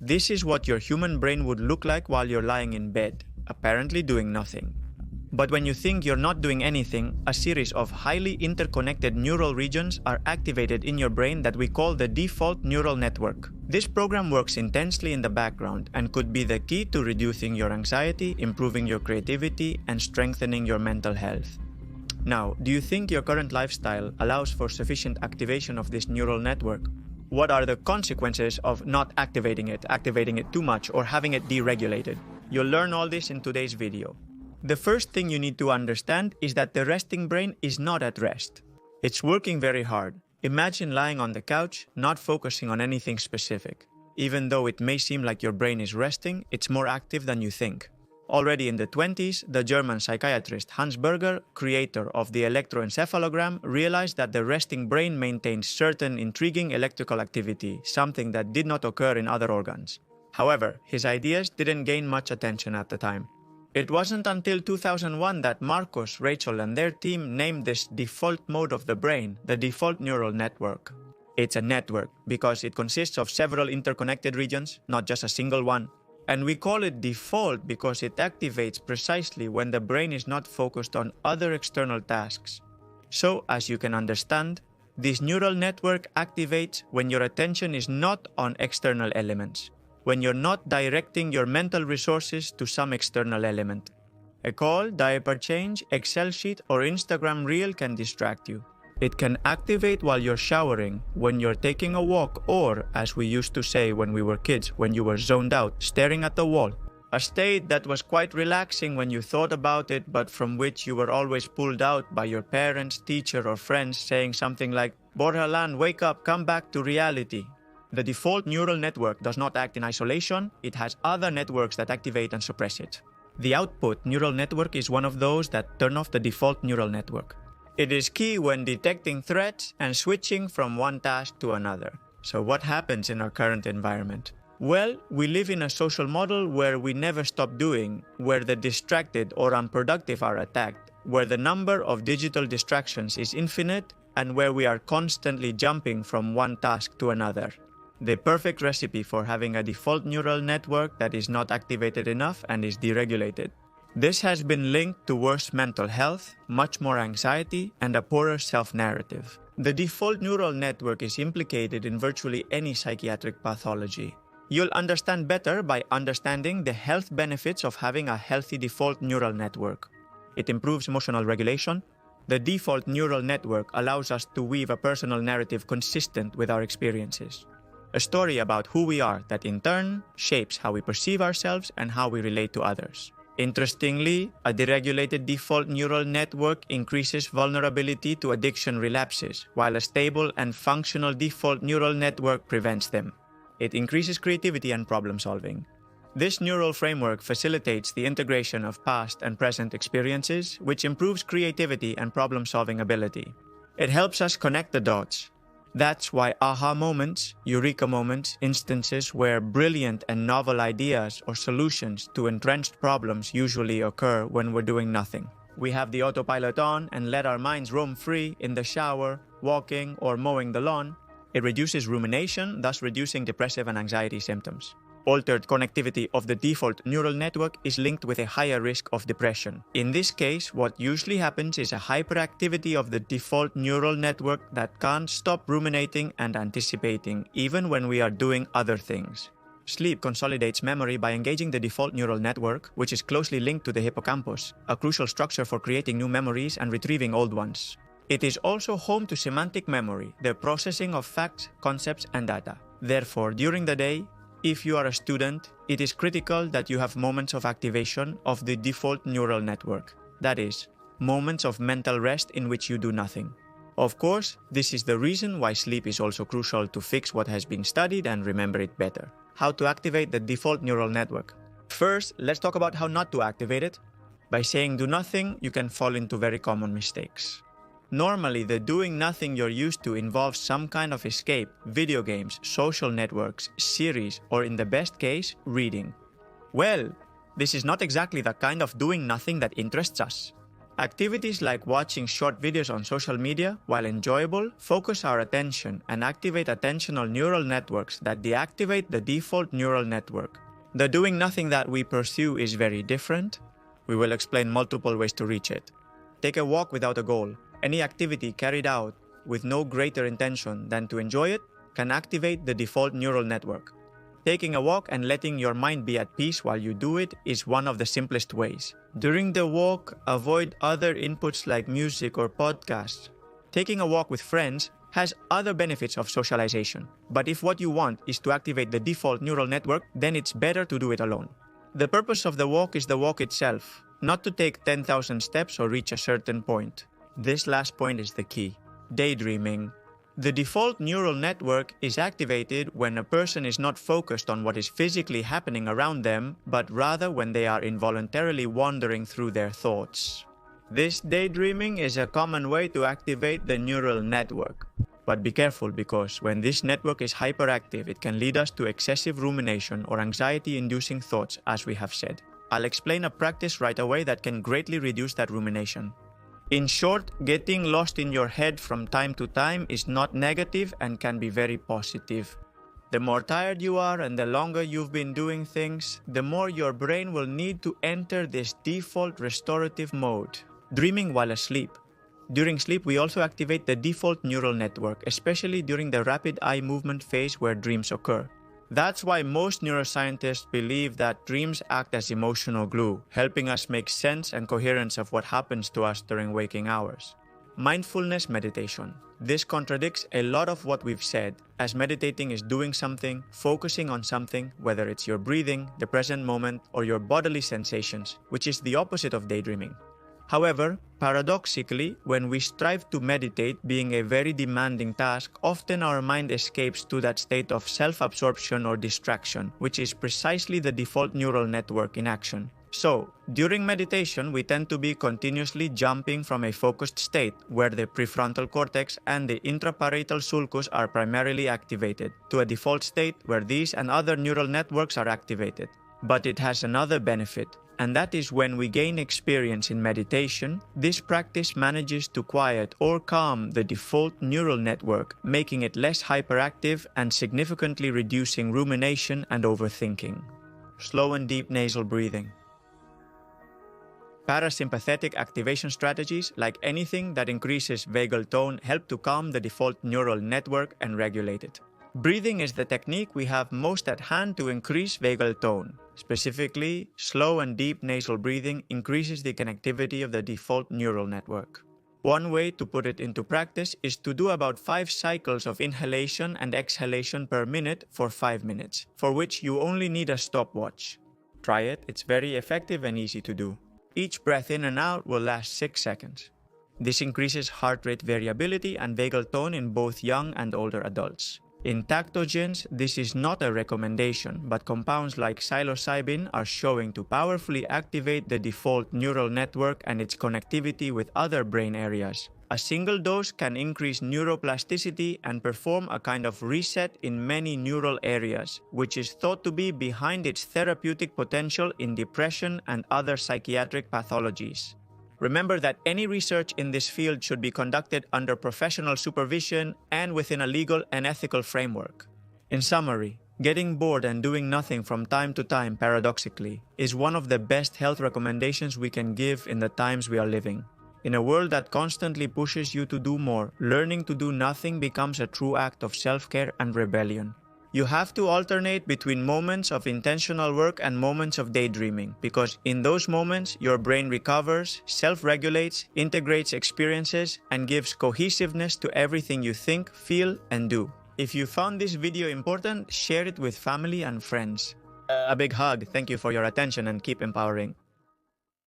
This is what your human brain would look like while you're lying in bed, apparently doing nothing. But when you think you're not doing anything, a series of highly interconnected neural regions are activated in your brain that we call the default neural network. This program works intensely in the background and could be the key to reducing your anxiety, improving your creativity, and strengthening your mental health. Now, do you think your current lifestyle allows for sufficient activation of this neural network? What are the consequences of not activating it too much, or having it deregulated? You'll learn all this in today's video. The first thing you need to understand is that the resting brain is not at rest. It's working very hard. Imagine lying on the couch, not focusing on anything specific. Even though it may seem like your brain is resting, it's more active than you think. Already in the 20s, the German psychiatrist Hans Berger, creator of the electroencephalogram, realized that the resting brain maintains certain intriguing electrical activity, something that did not occur in other organs. However, his ideas didn't gain much attention at the time. It wasn't until 2001 that Marcos, Rachel, and their team named this default mode of the brain the default neural network. It's a network because it consists of several interconnected regions, not just a single one. And we call it default because it activates precisely when the brain is not focused on other external tasks. So, as you can understand, this neural network activates when your attention is not on external elements, when you're not directing your mental resources to some external element. A call, diaper change, Excel sheet, or Instagram reel can distract you. It can activate while you're showering, when you're taking a walk, or, as we used to say when we were kids, when you were zoned out, staring at the wall. A state that was quite relaxing when you thought about it, but from which you were always pulled out by your parents, teacher, or friends saying something like, "Borjalan, wake up, come back to reality." The default neural network does not act in isolation, it has other networks that activate and suppress it. The output neural network is one of those that turn off the default neural network. It is key when detecting threats and switching from one task to another. So what happens in our current environment? Well, we live in a social model where we never stop doing, where the distracted or unproductive are attacked, where the number of digital distractions is infinite, and where we are constantly jumping from one task to another. The perfect recipe for having a default neural network that is not activated enough and is deregulated. This has been linked to worse mental health, much more anxiety, and a poorer self-narrative. The default neural network is implicated in virtually any psychiatric pathology. You'll understand better by understanding the health benefits of having a healthy default neural network. It improves emotional regulation. The default neural network allows us to weave a personal narrative consistent with our experiences. A story about who we are that in turn shapes how we perceive ourselves and how we relate to others. Interestingly, a deregulated default neural network increases vulnerability to addiction relapses, while a stable and functional default neural network prevents them. It increases creativity and problem solving. This neural framework facilitates the integration of past and present experiences, which improves creativity and problem-solving ability. It helps us connect the dots. That's why aha moments, eureka moments, instances where brilliant and novel ideas or solutions to entrenched problems usually occur when we're doing nothing. We have the autopilot on and let our minds roam free in the shower, walking, or mowing the lawn. It reduces rumination, thus reducing depressive and anxiety symptoms. Altered connectivity of the default neural network is linked with a higher risk of depression. In this case, what usually happens is a hyperactivity of the default neural network that can't stop ruminating and anticipating, even when we are doing other things. Sleep consolidates memory by engaging the default neural network, which is closely linked to the hippocampus, a crucial structure for creating new memories and retrieving old ones. It is also home to semantic memory, the processing of facts, concepts, and data. Therefore, during the day, if you are a student, it is critical that you have moments of activation of the default neural network. That is, moments of mental rest in which you do nothing. Of course, this is the reason why sleep is also crucial to fix what has been studied and remember it better. How to activate the default neural network? First, let's talk about how not to activate it. By saying do nothing, you can fall into very common mistakes. Normally, the doing nothing you're used to involves some kind of escape, video games, social networks, series, or in the best case, reading. Well, this is not exactly the kind of doing nothing that interests us. Activities like watching short videos on social media, while enjoyable, focus our attention and activate attentional neural networks that deactivate the default neural network. The doing nothing that we pursue is very different. We will explain multiple ways to reach it. Take a walk without a goal. Any activity carried out with no greater intention than to enjoy it can activate the default neural network. Taking a walk and letting your mind be at peace while you do it is one of the simplest ways. During the walk, avoid other inputs like music or podcasts. Taking a walk with friends has other benefits of socialization, but if what you want is to activate the default neural network, then it's better to do it alone. The purpose of the walk is the walk itself, not to take 10,000 steps or reach a certain point. This last point is the key. Daydreaming. The default neural network is activated when a person is not focused on what is physically happening around them, but rather when they are involuntarily wandering through their thoughts. This daydreaming is a common way to activate the neural network. But be careful, because when this network is hyperactive, it can lead us to excessive rumination or anxiety-inducing thoughts, as we have said. I'll explain a practice right away that can greatly reduce that rumination. In short, getting lost in your head from time to time is not negative and can be very positive. The more tired you are and the longer you've been doing things, the more your brain will need to enter this default restorative mode, dreaming while asleep. During sleep, we also activate the default neural network, especially during the rapid eye movement phase where dreams occur. That's why most neuroscientists believe that dreams act as emotional glue, helping us make sense and coherence of what happens to us during waking hours. Mindfulness meditation. This contradicts a lot of what we've said, as meditating is doing something, focusing on something, whether it's your breathing, the present moment, or your bodily sensations, which is the opposite of daydreaming. However, paradoxically, when we strive to meditate, being a very demanding task, often our mind escapes to that state of self-absorption or distraction, which is precisely the default neural network in action. So, during meditation, we tend to be continuously jumping from a focused state, where the prefrontal cortex and the intraparietal sulcus are primarily activated, to a default state where these and other neural networks are activated. But it has another benefit, and that is when we gain experience in meditation, this practice manages to quiet or calm the default neural network, making it less hyperactive and significantly reducing rumination and overthinking. Slow and deep nasal breathing. Parasympathetic activation strategies, like anything that increases vagal tone, help to calm the default neural network and regulate it. Breathing is the technique we have most at hand to increase vagal tone. Specifically, slow and deep nasal breathing increases the connectivity of the default neural network. One way to put it into practice is to do about 5 cycles of inhalation and exhalation per minute for 5 minutes, for which you only need a stopwatch. Try it, it's very effective and easy to do. Each breath in and out will last 6 seconds. This increases heart rate variability and vagal tone in both young and older adults. In tactogens, this is not a recommendation, but compounds like psilocybin are showing to powerfully activate the default neural network and its connectivity with other brain areas. A single dose can increase neuroplasticity and perform a kind of reset in many neural areas, which is thought to be behind its therapeutic potential in depression and other psychiatric pathologies. Remember that any research in this field should be conducted under professional supervision and within a legal and ethical framework. In summary, getting bored and doing nothing from time to time, paradoxically, is one of the best health recommendations we can give in the times we are living. In a world that constantly pushes you to do more, learning to do nothing becomes a true act of self-care and rebellion. You have to alternate between moments of intentional work and moments of daydreaming, because in those moments, your brain recovers, self-regulates, integrates experiences, and gives cohesiveness to everything you think, feel, and do. If you found this video important, share it with family and friends. A big hug. Thank you for your attention and keep empowering.